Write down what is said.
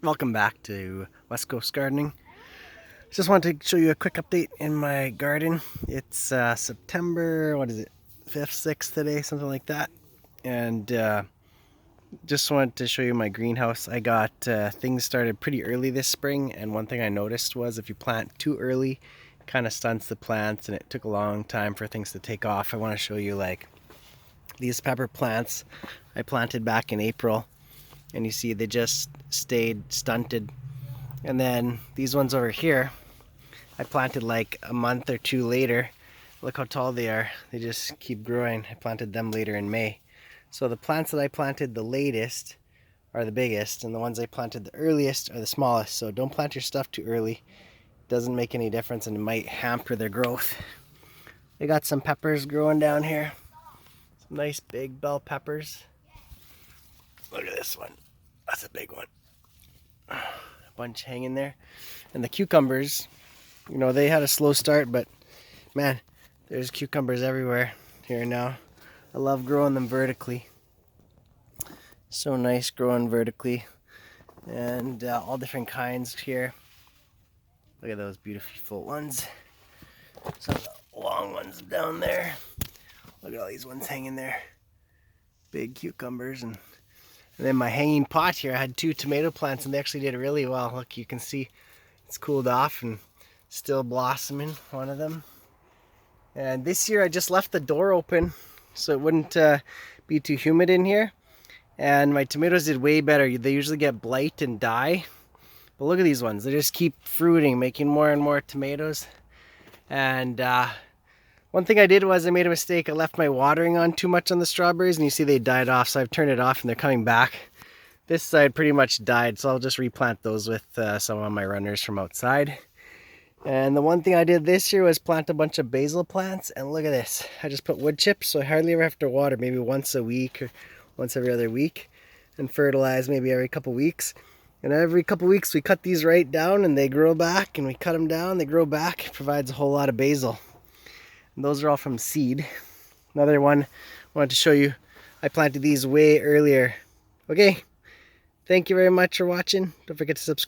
Welcome back to West Coast Gardening. Just wanted to show you a quick update in my garden. It's September, what is it, 5th, 6th today, something like that. And just wanted to show you my greenhouse. I got things started pretty early this spring, and one thing I noticed was if you plant too early, it kind of stunts the plants, and it took a long time for things to take off. I want to show you like these pepper plants I planted back in April, and you see they just stayed stunted. And then these ones over here, I planted like a month or two later. Look how tall they are. They just keep growing. I planted them later in May. So the plants that I planted the latest are the biggest, and the ones I planted the earliest are the smallest. So don't plant your stuff too early. It doesn't make any difference, and it might hamper their growth. I got some peppers growing down here. Some nice big bell peppers. Look at this one. That's a big one. A bunch hanging there. And the cucumbers, you know, they had a slow start, but man, there's cucumbers everywhere here now. I love growing them vertically. So nice growing vertically. And all different kinds here. Look at those beautiful ones. Some of the long ones down there. Look at all these ones hanging there. Big cucumbers. And then my hanging pot here, I had 2 tomato plants, and they actually did really well. Look, you can see it's cooled off and still blossoming, one of them. And this year I just left the door open so it wouldn't be too humid in here. And my tomatoes did way better. They usually get blight and die. But look at these ones. They just keep fruiting, making more and more tomatoes. And one thing I did was I made a mistake. I left my watering on too much on the strawberries, and you see they died off. So I've turned it off and they're coming back. This side pretty much died, so I'll just replant those with some of my runners from outside. And the one thing I did this year was plant a bunch of basil plants, and look at this. I just put wood chips, so I hardly ever have to water, maybe once a week or once every other week, and fertilize maybe every couple weeks. And every couple weeks we cut these right down and they grow back, and we cut them down, they grow back. It provides a whole lot of basil. And those are all from seed. Another one I wanted to show you, I planted these way earlier. Okay, thank you very much for watching. Don't forget to subscribe.